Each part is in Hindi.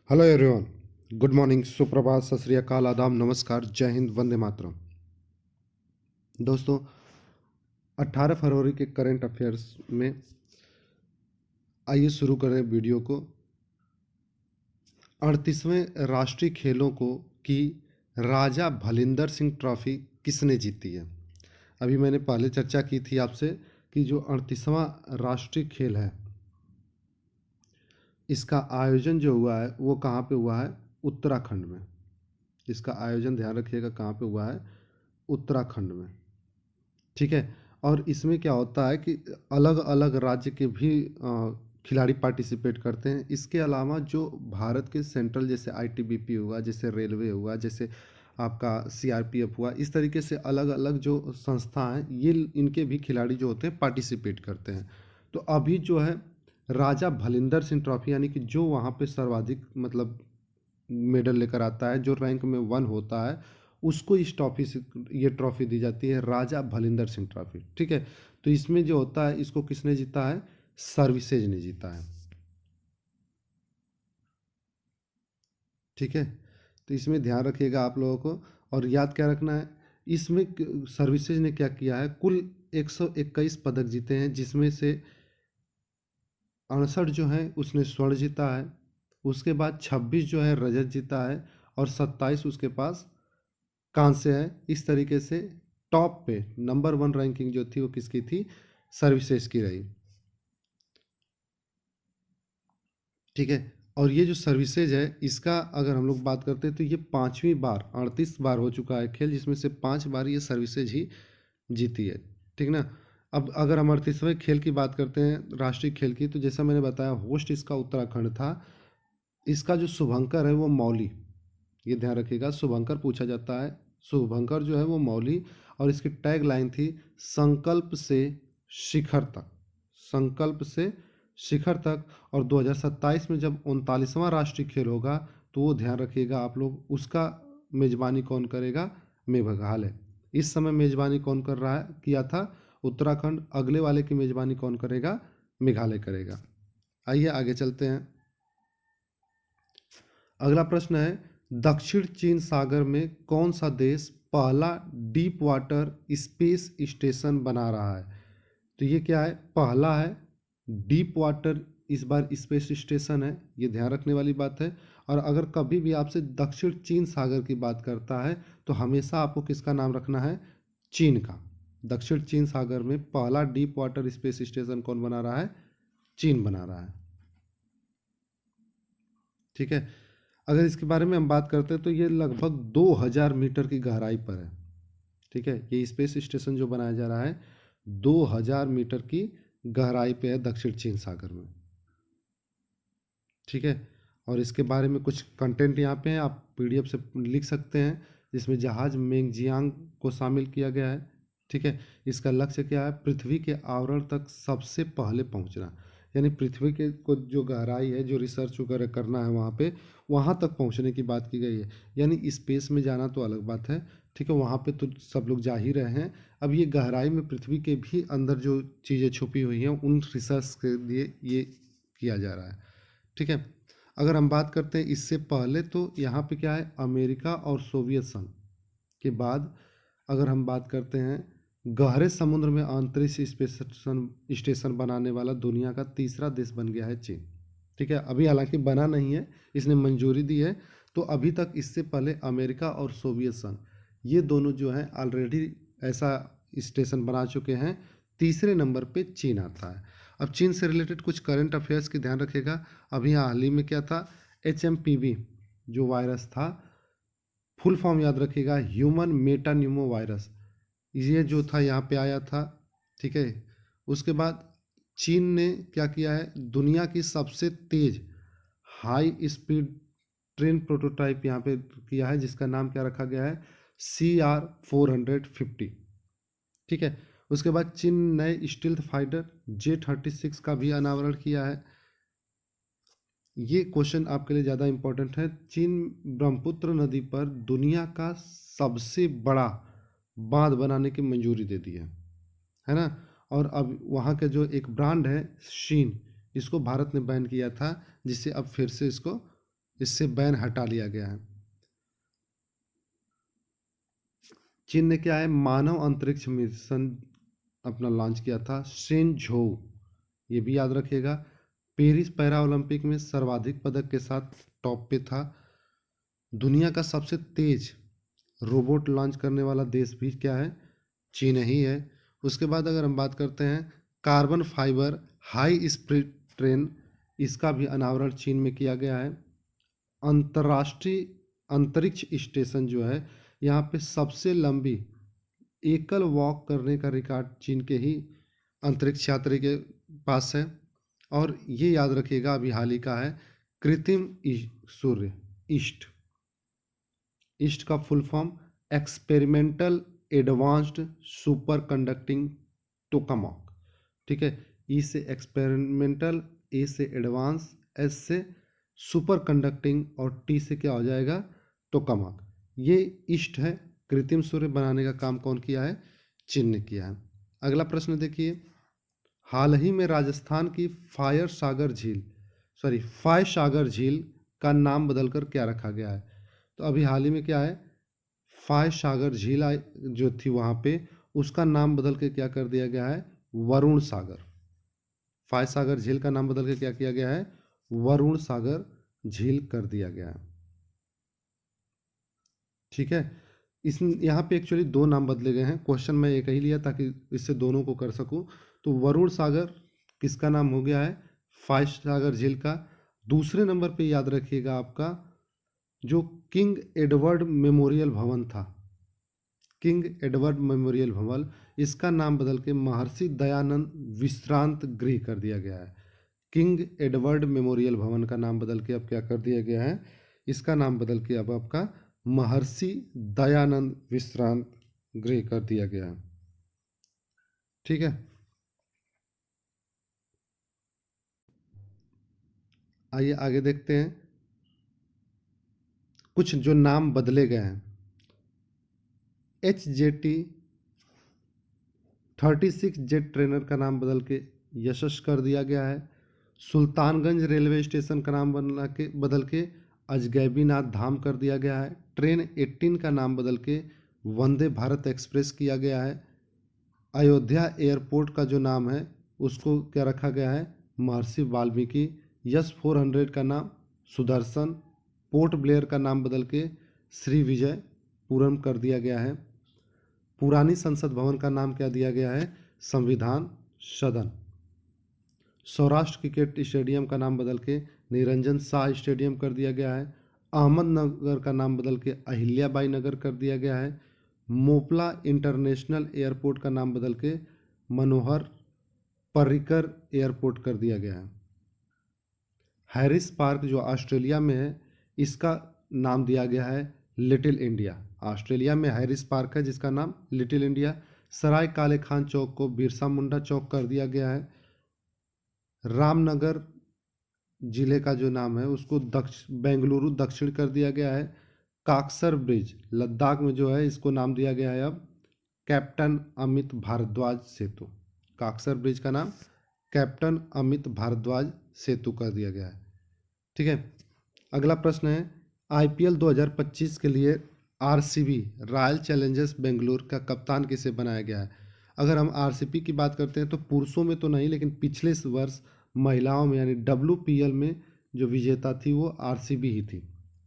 हेलो एवरीवन, गुड मॉर्निंग, सुप्रभात, सत श्री अकाल, आदाब, नमस्कार, जय हिंद, वंदे मातरम। दोस्तों, 18 फरवरी के करंट अफेयर्स में आइए शुरू करें वीडियो को। 38वें राष्ट्रीय खेलों को की राजा भलिंदर सिंह ट्रॉफी किसने जीती है। अभी मैंने पहले चर्चा की थी आपसे कि जो 38वां राष्ट्रीय खेल है, इसका आयोजन जो हुआ है वो कहाँ पे हुआ है? उत्तराखंड में। इसका आयोजन ध्यान रखिएगा कहाँ पे हुआ है? उत्तराखंड में। ठीक है। और इसमें क्या होता है कि अलग अलग राज्य के भी खिलाड़ी पार्टिसिपेट करते हैं। इसके अलावा जो भारत के सेंट्रल, जैसे आईटीबीपी हुआ, जैसे रेलवे हुआ, जैसे आपका सीआरपीएफ हुआ, इस तरीके से अलग अलग जो संस्था हैं, ये इनके भी खिलाड़ी जो होते हैं पार्टिसिपेट करते हैं। तो अभी जो है राजा भलिंदर सिंह ट्रॉफी, यानी कि जो वहाँ पे सर्वाधिक मतलब मेडल लेकर आता है, जो रैंक में 1 होता है, उसको इस ट्रॉफी से ये ट्रॉफी दी जाती है, राजा भलिंदर सिंह ट्रॉफी। ठीक है। तो इसमें जो होता है, इसको किसने जीता है? सर्विसेज ने जीता है। ठीक है। तो इसमें ध्यान रखिएगा आप लोगों को, और याद क्या रखना है, इसमें सर्विसेज ने क्या किया है, कुल 121 पदक जीते हैं, जिसमें से 68 जो है उसने स्वर्ण जीता है, उसके बाद 26 जो है रजत जीता है, और 27 उसके पास कांस्य है। इस तरीके से टॉप पे नंबर 1 रैंकिंग जो थी वो किसकी थी? सर्विसेज की रही। ठीक है। और ये जो सर्विसेज है, इसका अगर हम लोग बात करते हैं तो ये 5वीं बार, 38 बार हो चुका है खेल, जिसमें से 5 बार ये सर्विसेज ही जीती है। ठीक ना। अब अगर हम 38वें खेल की बात करते हैं, राष्ट्रीय खेल की, तो जैसा मैंने बताया होस्ट इसका उत्तराखंड था। इसका जो शुभंकर है वो मौली, ये ध्यान रखिएगा, शुभंकर पूछा जाता है। शुभंकर जो है वो मौली, और इसकी टैग लाइन थी संकल्प से शिखर तक, संकल्प से शिखर तक। और 2027 में जब 39वां राष्ट्रीय खेल होगा, तो वो ध्यान रखिएगा आप लोग, उसका मेजबानी कौन करेगा? मेघालय। इस समय मेजबानी कौन कर रहा है, किया था? उत्तराखंड। अगले वाले की मेजबानी कौन करेगा? मेघालय करेगा। आइए आगे चलते हैं। अगला प्रश्न है, दक्षिण चीन सागर में कौन सा देश पहला डीप वाटर स्पेस स्टेशन बना रहा है? तो ये क्या है? पहला है डीप वाटर, इस बार स्पेस स्टेशन है, ये ध्यान रखने वाली बात है। और अगर कभी भी आपसे दक्षिण चीन सागर की बात करता है, तो हमेशा आपको किसका नाम रखना है? चीन का। दक्षिण चीन सागर में पहला डीप वाटर स्पेस स्टेशन कौन बना रहा है? चीन बना रहा है। ठीक है। अगर इसके बारे में हम बात करते हैं तो ये लगभग 2000 मीटर की गहराई पर है। ठीक है। ये स्पेस स्टेशन जो बनाया जा रहा है 2000 मीटर की गहराई पे है, दक्षिण चीन सागर में। ठीक है। और इसके बारे में कुछ कंटेंट यहाँ पे है, आप पीडीएफ से लिख सकते हैं, जिसमें जहाज मेंगजियांग को शामिल किया गया है। ठीक है। इसका लक्ष्य क्या है? पृथ्वी के आवरण तक सबसे पहले पहुंचना, यानी पृथ्वी के को जो गहराई है, जो रिसर्च वगैरह करना है वहाँ पे, वहाँ तक पहुँचने की बात की गई है। यानी स्पेस में जाना तो अलग बात है, ठीक है, वहाँ पे तो सब लोग जा ही रहे हैं। अब ये गहराई में पृथ्वी के भी अंदर जो चीज़ें छुपी हुई हैं, उन रिसर्च के लिए ये किया जा रहा है। ठीक है। अगर हम बात करते हैं इससे पहले, तो यहाँ पे क्या है, अमेरिका और सोवियत संघ के बाद अगर हम बात करते हैं, गहरे समुद्र में अंतरिक्ष स्टेशन बनाने वाला दुनिया का तीसरा देश बन गया है चीन। ठीक है। अभी हालांकि बना नहीं है, इसने मंजूरी दी है। तो अभी तक इससे पहले अमेरिका और सोवियत संघ, ये दोनों जो हैं ऑलरेडी ऐसा स्टेशन बना चुके हैं। तीसरे नंबर पे चीन आता है। अब चीन से रिलेटेड कुछ करंट अफेयर्स की ध्यान रखेगा। अभी हाल ही में क्या था, HMPV जो वायरस था, फुल फॉर्म याद रखिएगा, ह्यूमन मेटान्यूमो वायरस, ये जो था यहाँ पे आया था। ठीक है। उसके बाद चीन ने क्या किया है, दुनिया की सबसे तेज हाई स्पीड ट्रेन प्रोटोटाइप यहाँ पे किया है, जिसका नाम क्या रखा गया है? CR450। ठीक है। उसके बाद चीन नए स्टील्थ फाइटर J-36 का भी अनावरण किया है। ये क्वेश्चन आपके लिए ज़्यादा इम्पोर्टेंट है। चीन ब्रह्मपुत्र नदी पर दुनिया का सबसे बड़ा बांध बनाने की मंजूरी दे दी है ना। और अब वहाँ का जो एक ब्रांड है शीन, इसको भारत ने बैन किया था, जिससे अब फिर से इसको इससे बैन हटा लिया गया है। चीन ने क्या है, मानव अंतरिक्ष मिशन अपना लॉन्च किया था, शेनझोउ, ये भी याद रखिएगा। पेरिस पैरा ओलंपिक में सर्वाधिक पदक के साथ टॉप पे था। दुनिया का सबसे तेज रोबोट लॉन्च करने वाला देश भी क्या है, चीन ही है। उसके बाद अगर हम बात करते हैं carbon fibre high speed train, इसका भी अनावरण चीन में किया गया है। अंतर्राष्ट्रीय अंतरिक्ष स्टेशन जो है, यहाँ पे सबसे लंबी एकल वॉक करने का रिकॉर्ड चीन के ही अंतरिक्ष यात्री के पास है। और ये याद रखिएगा, अभी हाल ही का है, कृत्रिम सूर्य, ईस्ट। ईस्ट का full form experimental advanced super conducting tokamak. ठीक है, ई से एक्सपेरिमेंटल, ए से एडवांस, एस से सुपर कंडक्टिंग और टी से क्या हो जाएगा, टोकामॉक। ये ईस्ट है। कृत्रिम सूर्य बनाने का काम कौन किया है, चीन ने किया है। अगला प्रश्न देखिए, हाल ही में राजस्थान की फाय सागर झील का नाम बदलकर क्या रखा गया है। तो अभी हाल ही में क्या है, फाय सागर झील जो थी वहाँ पे, उसका नाम बदल के क्या कर दिया गया है, वरुण सागर। फाय सागर झील का नाम बदल के क्या किया गया है, वरुण सागर झील कर दिया गया है। ठीक है, इस यहाँ पे एक्चुअली दो नाम बदले गए हैं। क्वेश्चन मैं एक ही लिया ताकि इससे दोनों को कर सकूं। तो वरुण सागर किसका नाम हो गया है, फाय सागर झील का। दूसरे नंबर पे याद रखिएगा आपका जो किंग एडवर्ड मेमोरियल भवन था, किंग एडवर्ड मेमोरियल भवन, इसका नाम बदल के महर्षि दयानंद विश्रांत गृह कर दिया गया है। किंग एडवर्ड मेमोरियल भवन का नाम बदल के अब क्या कर दिया गया है, इसका नाम बदल के अब आपका महर्षि दयानंद विश्रांत गृह कर दिया गया है। ठीक है, आइए आगे देखते हैं कुछ जो नाम बदले गए हैं। HJT 36 जेट ट्रेनर का नाम बदल के यशस कर दिया गया है। सुल्तानगंज रेलवे स्टेशन का नाम बदल के अजगैबीनाथ धाम कर दिया गया है। ट्रेन 18 का नाम बदल के वंदे भारत एक्सप्रेस किया गया है। अयोध्या एयरपोर्ट का जो नाम है उसको क्या रखा गया है, महर्षि वाल्मीकि। यस 400 का नाम सुदर्शन। पोर्ट ब्लेयर का नाम बदल के श्री विजय पुरम कर दिया गया है। पुरानी संसद भवन का नाम क्या दिया गया है, संविधान सदन। सौराष्ट्र क्रिकेट स्टेडियम का नाम बदल के निरंजन शाह स्टेडियम कर दिया गया है। अहमदनगर का नाम बदल के अहिल्याबाई नगर कर दिया गया है। मोपला इंटरनेशनल एयरपोर्ट का नाम बदल के मनोहर पर्रिकर एयरपोर्ट कर दिया गया है। हैरिस पार्क जो ऑस्ट्रेलिया में है, इसका नाम दिया गया है लिटिल इंडिया। ऑस्ट्रेलिया में हैरिस पार्क है जिसका नाम लिटिल इंडिया। सराय काले खान चौक को बिरसा मुंडा चौक कर दिया गया है। रामनगर जिले का जो नाम है उसको बेंगलुरु दक्षिण कर दिया गया है। काकसर ब्रिज लद्दाख में जो है, इसको नाम दिया गया है अब कैप्टन अमित भारद्वाज सेतु। काकसर ब्रिज का नाम कैप्टन अमित भारद्वाज सेतु कर दिया गया है। ठीक है, अगला प्रश्न है, IPL 2025 के लिए RCB रॉयल चैलेंजर्स बेंगलुरु का कप्तान किसे बनाया गया है। अगर हम RCB की बात करते हैं तो पुरुषों में तो नहीं, लेकिन पिछले वर्ष महिलाओं में यानी WPL में जो विजेता थी वो RCB ही थी।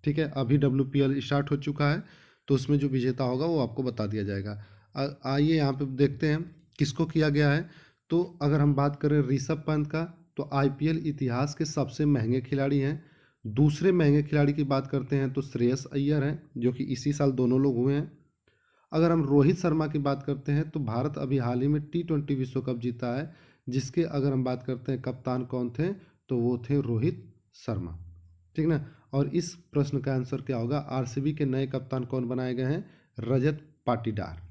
ठीक है, अभी WPL स्टार्ट हो चुका है तो उसमें जो विजेता होगा वो आपको बता दिया जाएगा। आइए यहाँ पे देखते हैं किसको किया गया है। तो अगर हम बात करें ऋषभ पंत का, तो IPL इतिहास के सबसे महंगे खिलाड़ी हैं। दूसरे महंगे खिलाड़ी की बात करते हैं तो श्रेयस अय्यर हैं, जो कि इसी साल दोनों लोग हुए हैं। अगर हम रोहित शर्मा की बात करते हैं तो भारत अभी हाल ही में T20 विश्व कप जीता है, जिसके अगर हम बात करते हैं कप्तान कौन थे, तो वो थे रोहित शर्मा। ठीक ना, और इस प्रश्न का आंसर क्या होगा, RCB के नए कप्तान कौन बनाए गए हैं, रजत पाटीदार।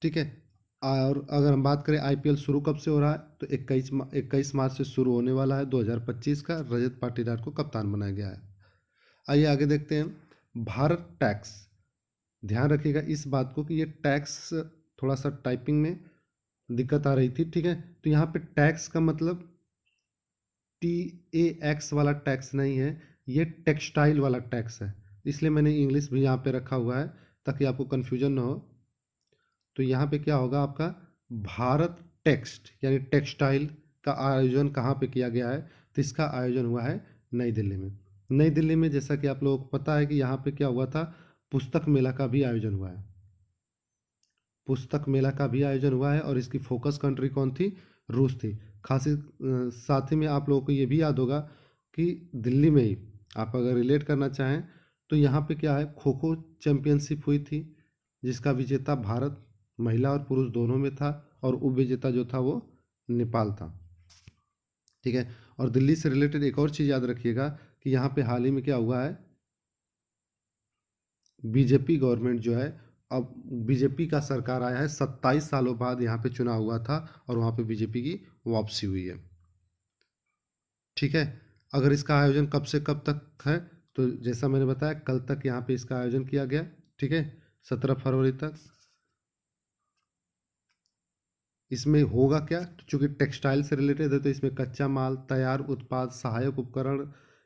ठीक है, और अगर हम बात करें IPL शुरू कब से हो रहा है, तो 21 मार्च से शुरू होने वाला है 2025 का। रजत पाटीदार को कप्तान बनाया गया है। आइए आगे देखते हैं भारत टैक्स। ध्यान रखिएगा इस बात को कि ये टैक्स थोड़ा सा टाइपिंग में दिक्कत आ रही थी। ठीक है, तो यहाँ पे टैक्स का मतलब TAX वाला टैक्स नहीं है, ये टेक्सटाइल वाला टैक्स है, इसलिए मैंने इंग्लिश भी यहाँ पे रखा हुआ है ताकि आपको कन्फ्यूजन ना हो। तो यहाँ पे क्या होगा आपका, भारत टेक्स्ट यानी टेक्सटाइल का आयोजन कहाँ पे किया गया है, तो इसका आयोजन हुआ है नई दिल्ली में। नई दिल्ली में जैसा कि आप लोगों को पता है कि यहाँ पे क्या हुआ था, पुस्तक मेला का भी आयोजन हुआ है। पुस्तक मेला का भी आयोजन हुआ है और इसकी फोकस कंट्री कौन थी, रूस थी। खासी साथ ही में आप लोगों को ये भी याद होगा कि दिल्ली में ही आप अगर रिलेट करना चाहें तो यहाँ पे क्या है, खो खो चैंपियनशिप हुई थी जिसका विजेता भारत महिला और पुरुष दोनों में था और उप विजेता जो था वो नेपाल था। ठीक है, और दिल्ली से रिलेटेड एक और चीज़ याद रखिएगा कि यहाँ पे हाल ही में क्या हुआ है, बीजेपी गवर्नमेंट जो है, अब बीजेपी का सरकार आया है, 27 सालों बाद यहाँ पे चुनाव हुआ था और वहाँ पे बीजेपी की वापसी हुई है। ठीक है, अगर इसका आयोजन कब से कब तक है, तो जैसा मैंने बताया कल तक यहाँ पे इसका आयोजन किया गया। ठीक है, 17 फरवरी तक। इसमें होगा क्या, तो चूंकि टेक्सटाइल से रिलेटेड है तो इसमें कच्चा माल, तैयार उत्पाद, सहायक उपकरण,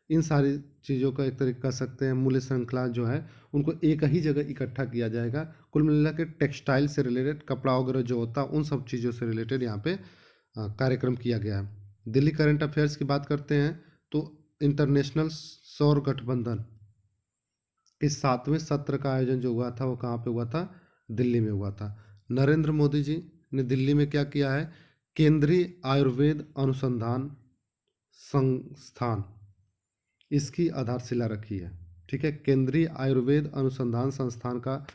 इन सारी चीज़ों का एक तरीके कह सकते हैं मूल्य श्रृंखला जो है उनको एक ही जगह इकट्ठा किया जाएगा। कुल मिला के टेक्सटाइल से रिलेटेड, कपड़ा वगैरह जो होता है उन सब चीज़ों से रिलेटेड यहाँ पे कार्यक्रम किया गया है। दिल्ली करंट अफेयर्स की बात करते हैं तो इंटरनेशनल सौर गठबंधन के 7वें सत्र का आयोजन जो हुआ था वो कहाँ पे हुआ था, दिल्ली में हुआ था। नरेंद्र मोदी जी ने दिल्ली में क्या किया है, केंद्रीय आयुर्वेद अनुसंधान संस्थान, इसकी आधारशिला रखी है। ठीक है, केंद्रीय आयुर्वेद अनुसंधान संस्थान का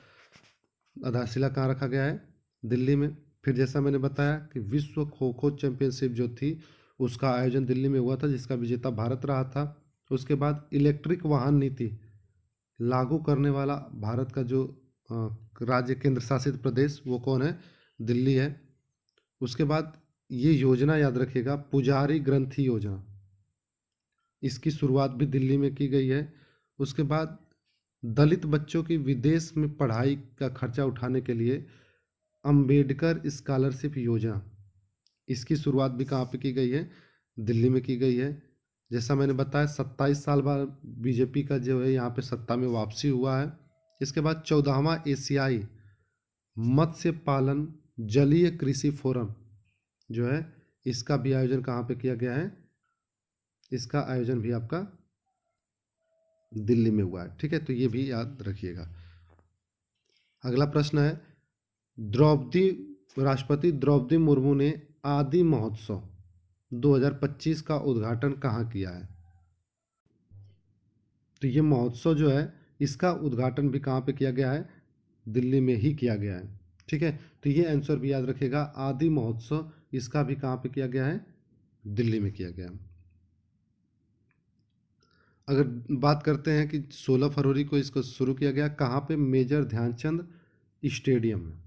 आधारशिला कहाँ रखा गया है, दिल्ली में। फिर जैसा मैंने बताया कि विश्व खो खो चैंपियनशिप जो थी उसका आयोजन दिल्ली में हुआ था जिसका विजेता भारत रहा था। उसके बाद इलेक्ट्रिक वाहन नीति लागू करने वाला भारत का जो राज्य केंद्र शासित प्रदेश वो कौन है, दिल्ली है। उसके बाद ये योजना याद रखिएगा, पुजारी ग्रंथि योजना, इसकी शुरुआत भी दिल्ली में की गई है। उसके बाद दलित बच्चों की विदेश में पढ़ाई का खर्चा उठाने के लिए अंबेडकर स्कॉलरशिप योजना, इसकी शुरुआत भी कहाँ पे की गई है, दिल्ली में की गई है। जैसा मैंने बताया 27 साल बाद बीजेपी का जो है यहाँ पे सत्ता में वापसी हुआ है। इसके बाद 14वां एशियाई मत्स्य पालन जलीय कृषि फोरम जो है इसका भी आयोजन कहाँ पे किया गया है, इसका आयोजन भी आपका दिल्ली में हुआ है। ठीक है, तो ये भी याद रखिएगा। अगला प्रश्न है, राष्ट्रपति द्रौपदी मुर्मू ने आदि महोत्सव 2025 का उद्घाटन कहाँ किया है, तो ये महोत्सव जो है इसका उद्घाटन भी कहाँ पे किया गया है, दिल्ली में ही किया गया है। ठीक है, तो ये आंसर भी याद रखिएगा, आदि महोत्सव इसका भी कहाँ पे किया गया है, दिल्ली में किया गया है। अगर बात करते हैं कि 16 फरवरी को इसको शुरू किया गया, कहाँ पे, मेजर ध्यानचंद स्टेडियम में।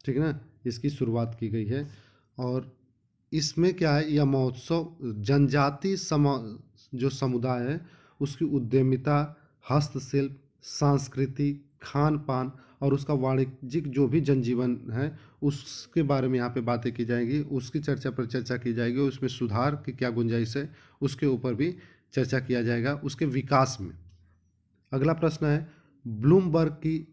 ठीक है ना, इसकी शुरुआत की गई है। और इसमें क्या है, यह महोत्सव जनजाति जो समुदाय है उसकी उद्यमिता, हस्तशिल्प, संस्कृति, खान पान और उसका वाणिज्यिक जो भी जनजीवन है उसके बारे में यहाँ पे बातें की जाएंगी, उसकी चर्चा पर चर्चा की जाएगी, उसमें सुधार की क्या गुंजाइश है उसके ऊपर भी चर्चा किया जाएगा, उसके विकास में। अगला प्रश्न है, ब्लूमबर्ग की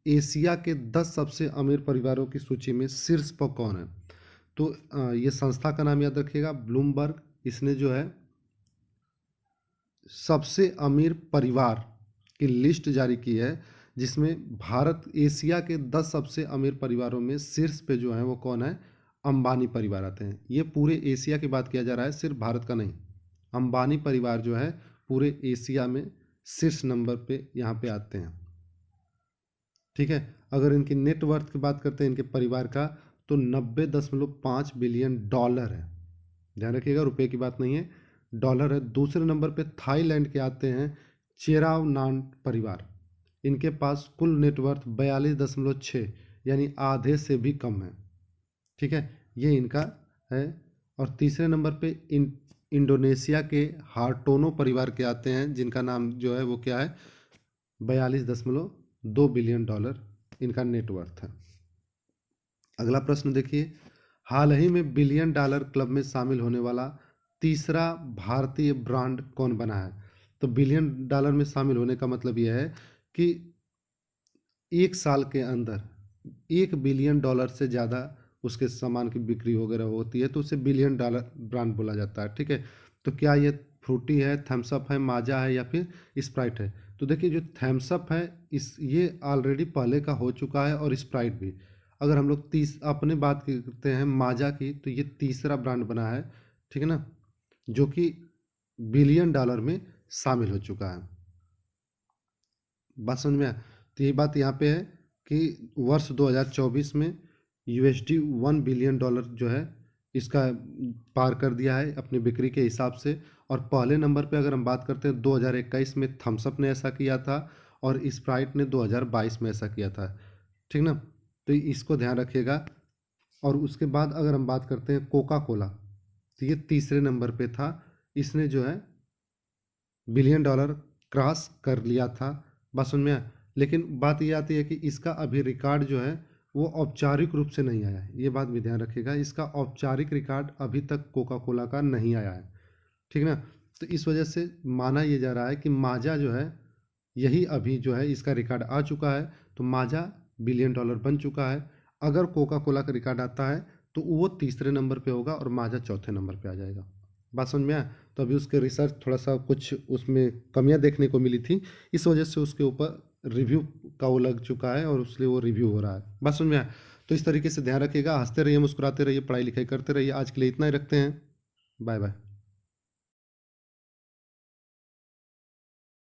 एशिया के 10 सबसे अमीर परिवारों की सूची में शीर्ष पर कौन है, तो ये संस्था का नाम याद रखिएगा, ब्लूमबर्ग। इसने जो है सबसे अमीर परिवार की लिस्ट जारी की है जिसमें भारत एशिया के 10 सबसे अमीर परिवारों में शीर्ष पे जो है वो कौन है, अंबानी परिवार आते हैं। ये पूरे एशिया की बात किया जा रहा है, सिर्फ भारत का नहीं। अंबानी परिवार जो है पूरे एशिया में शीर्ष नंबर पे यहाँ पे आते हैं। ठीक है, अगर इनकी नेटवर्थ की बात करते हैं इनके परिवार का, तो 90.5 बिलियन डॉलर है। ध्यान रखिएगा, रुपए की बात नहीं है, डॉलर है। दूसरे नंबर पे थाईलैंड के आते हैं चेरावनान परिवार, इनके पास कुल नेटवर्थ 42.6 यानी आधे से भी कम है। ठीक है, ये इनका है। और तीसरे नंबर पे इंडोनेशिया के हार्टोनो परिवार के आते हैं जिनका नाम जो है वो क्या है, 42.2 बिलियन डॉलर इनका नेटवर्थ है। अगला प्रश्न देखिए, हाल ही में बिलियन डॉलर क्लब में शामिल होने वाला तीसरा भारतीय ब्रांड कौन बना है। तो बिलियन डॉलर में शामिल होने का मतलब यह है कि 1 साल के अंदर 1 बिलियन डॉलर से ज़्यादा उसके सामान की बिक्री वगैरह होती है तो उसे बिलियन डॉलर ब्रांड बोला जाता है। ठीक है, तो क्या ये फ्रूटी है, थम्स अप है, माजा है या फिर स्प्राइट है। तो देखिए जो थम्स अप है इस ये ऑलरेडी पहले का हो चुका है और स्प्राइट भी। अगर हम लोग अपने बात करते हैं माजा की तो ये तीसरा ब्रांड बना है, ठीक है ना, जो कि बिलियन डॉलर में शामिल हो चुका है। बात समझ में आया। तो ये बात यहाँ पे है कि वर्ष 2024 में यूएसडी 1 बिलियन डॉलर जो है इसका पार कर दिया है अपनी बिक्री के हिसाब से। और पहले नंबर पे अगर हम बात करते हैं 2021 में थम्सअप ने ऐसा किया था और स्प्राइट ने 2022 में ऐसा किया था। ठीक ना, तो इसको ध्यान रखिएगा। और उसके बाद अगर हम बात करते हैं कोका कोला, तो ये तीसरे नंबर पे था। इसने जो है बिलियन डॉलर क्रॉस कर लिया था। बात समझ में आया। लेकिन बात ये आती है कि इसका अभी रिकॉर्ड जो है वो औपचारिक रूप से नहीं आया है, ये बात भी ध्यान रखिएगा। इसका औपचारिक रिकॉर्ड अभी तक कोका कोला का नहीं आया है, ठीक ना। तो इस वजह से माना ये जा रहा है कि माजा जो है यही अभी जो है इसका रिकॉर्ड आ चुका है, तो माजा बिलियन डॉलर बन चुका है। अगर कोका कोला का रिकॉर्ड आता है तो वो तीसरे नंबर पे होगा और माजा चौथे नंबर पे आ जाएगा। बात समझ में आया। तो अभी उसके रिसर्च थोड़ा सा कुछ उसमें कमियां देखने को मिली थी, इस वजह से उसके ऊपर रिव्यू का वो लग चुका है और उसलिए वो रिव्यू हो रहा है। बात समझ में आया। तो इस तरीके से ध्यान रखिएगा, हंसते रहिए, मुस्कुराते रहिए, पढ़ाई लिखाई करते रहिए। आज के लिए इतना ही रखते हैं। Bye bye.